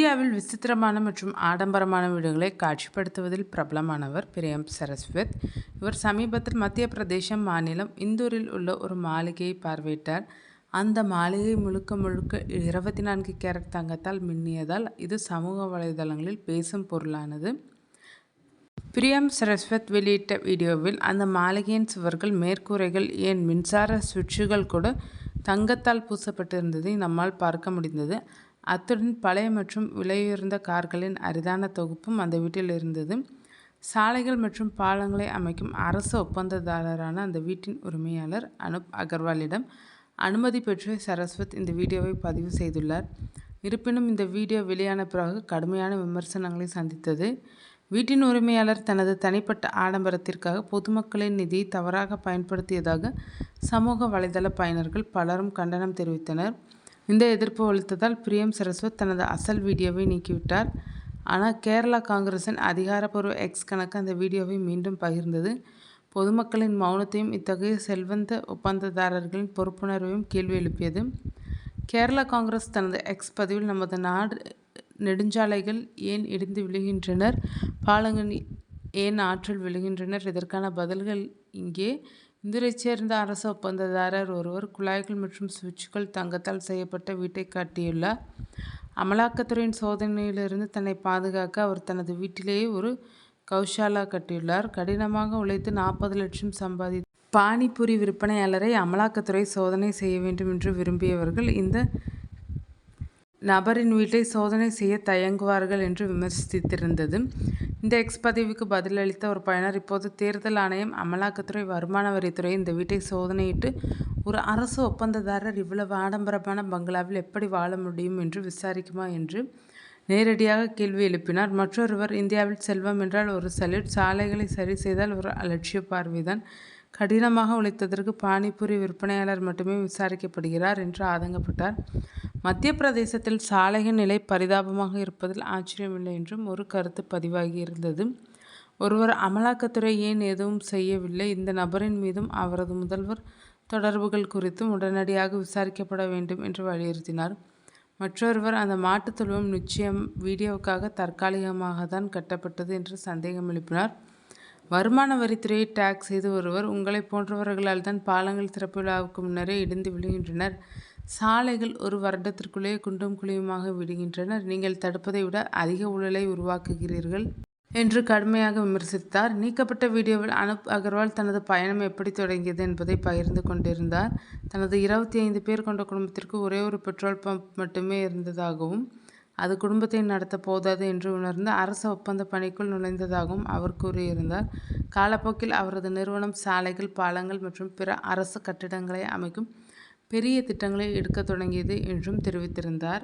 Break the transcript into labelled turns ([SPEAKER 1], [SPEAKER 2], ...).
[SPEAKER 1] இந்தியாவில் விசித்திரமான மற்றும் ஆடம்பரமான வீடுகளை காட்சிப்படுத்துவதில் பிரபலமானவர் பிரியம் சரஸ்வத். இவர் சமீபத்தில் மத்திய பிரதேசம் மாநிலம் இந்தூரில் உள்ள ஒரு மாளிகையை பார்வையிட்டார். அந்த மாளிகை முழுக்க முழுக்க 24 கேரட் தங்கத்தால் மின்னியதால் இது சமூக வலைதளங்களில் பேசும் பொருளானது. பிரியம் சரஸ்வத் வெளியிட்ட வீடியோவில் அந்த மாளிகையின் சுவர்கள், மேற்கூரைகள், ஏன் மின்சார சுவிட்சுகள் கூட தங்கத்தால் பூசப்பட்டிருந்ததை நம்மால் பார்க்க முடிந்தது. அத்துடன் பழைய மற்றும் விலையுயர்ந்த கார்களின் அரிதான தொகுப்பும் அந்த வீட்டில் இருந்தது. சாலைகள் மற்றும் பாலங்களை அமைக்கும் அரசு ஒப்பந்ததாரரான அந்த வீட்டின் உரிமையாளர் அனுப் அகர்வாலிடம் அனுமதி பெற்று சரஸ்வத் இந்த வீடியோவை பதிவு செய்துள்ளார். இருப்பினும் இந்த வீடியோ வெளியான பிறகு கடுமையான விமர்சனங்களை சந்தித்தது. வீட்டின் உரிமையாளர் தனது தனிப்பட்ட ஆடம்பரத்திற்காக பொதுமக்களின் நிதியை தவறாக பயன்படுத்தியதாக சமூக வலைதள பயனர்கள் பலரும் கண்டனம் தெரிவித்தனர். இந்த எதிர்ப்பு ஒலித்ததால் பிரியம் சரஸ்வத் தனது அசல் வீடியோவை நீக்கிவிட்டார். ஆனால் கேரளா காங்கிரசின் அதிகாரப்பூர்வ எக்ஸ் கணக்கு அந்த வீடியோவை மீண்டும் பகிர்ந்தது. பொதுமக்களின் மௌனத்தையும் இத்தகைய செல்வந்த ஒப்பந்ததாரர்களின் பொறுப்புணர்வையும் கேள்வி எழுப்பியது. கேரளா காங்கிரஸ் தனது எக்ஸ் பதிவில், நமது நாடு நெடுஞ்சாலைகள் ஏன் இடிந்து விழுகின்றனர், பாலங்கள் ஏன் ஆற்றில் விழுகின்றனர், இதற்கான பதில்கள் இங்கே. இந்தூரைச் சேர்ந்த அரசு ஒப்பந்ததாரர் ஒருவர் குழாய்கள் மற்றும் சுவிட்சுகள் தங்கத்தால் செய்யப்பட்ட வீட்டை காட்டியுள்ளார். அமலாக்கத்துறையின் சோதனையிலிருந்து தன்னை பாதுகாக்க அவர் தனது வீட்டிலேயே ஒரு கௌஷாலா கட்டியுள்ளார். கடினமாக உழைத்து 40 லட்சம் சம்பாதித்த பானிபூரி விற்பனையாளரை அமலாக்கத்துறை சோதனை செய்ய வேண்டும் என்று விரும்பியவர்கள் இந்த நபரின் வீட்டை சோதனை செய்ய தயங்குவார்கள் என்று விமர்சித்திருந்தது. இந்த எக்ஸ் பதிவுக்கு பதிலளித்த ஒரு பயனர், இப்போது தேர்தல் ஆணையம், அமலாக்கத்துறை, வருமான வரித்துறை இந்த வீட்டை சோதனையிட்டு ஒரு அரசு ஒப்பந்ததாரர் இவ்வளவு ஆடம்பரமான பங்களாவில் எப்படி வாழ முடியும் என்று விசாரிக்குமா என்று நேரடியாக கேள்வி எழுப்பினார். மற்றொருவர், இந்தியாவில் செல்வம் என்றால் ஒரு சல்யூட், சாலைகளை சரி செய்தால் ஒரு அலட்சிய பார்வைதான், கடினமாக உழைத்ததற்கு பானிபூரி விற்பனையாளர் மட்டுமே விசாரிக்கப்படுகிறார் என்று ஆதங்கப்பட்டார். மத்திய பிரதேசத்தில் சாலையின் நிலை பரிதாபமாக இருப்பதில் ஆச்சரியமில்லை என்றும் ஒரு கருத்து பதிவாகியிருந்தது. ஒருவர், அமலாக்கத்துறை ஏன் எதுவும் செய்யவில்லை, இந்த நபரின் மீதும் அவரது முதல்வர் தொடர்புகள் குறித்தும் உடனடியாக விசாரிக்கப்பட வேண்டும் என்று வலியுறுத்தினார். மற்றொருவர், அந்த மாட்டுத் தொழுவம் நிச்சயம் வீடியோவுக்காக தற்காலிகமாக தான் கட்டப்பட்டது என்று சந்தேகம் எழுப்பினார். வருமான வரித்துறையை டேக் செய்து ஒருவர், உங்களை போன்றவர்களால் தான் பாலங்கள் திறப்பு விழாவுக்கு முன்னரே இடிந்து விழுகின்றனர், சாலைகள் ஒரு வருடத்திற்குள்ளே குண்டும் குழியுமாக விடுகின்றனர், நீங்கள் தடுப்பதை விட அதிக ஊழலை உருவாக்குகிறீர்கள் என்று கடுமையாக விமர்சித்தார். நீக்கப்பட்ட வீடியோவில் அனுப் அகர்வால் தனது பயணம் எப்படி தொடங்கியது என்பதை பகிர்ந்து கொண்டிருந்தார். தனது 25 பேர் கொண்ட குடும்பத்திற்கு ஒரே ஒரு பெட்ரோல் பம்ப் மட்டுமே இருந்ததாகவும், அது குடும்பத்தை நடத்த போதாது என்று உணர்ந்து அரசு ஒப்பந்த பணிக்குள் நுழைந்ததாகவும் அவர் கூறியிருந்தார். காலப்போக்கில் அவரது நிறுவனம் சாலைகள், பாலங்கள் மற்றும் பிற அரசு கட்டிடங்களை அமைக்கும் பெரிய திட்டங்களை எடுக்க தொடங்கியது என்றும் தெரிவித்திருந்தார்.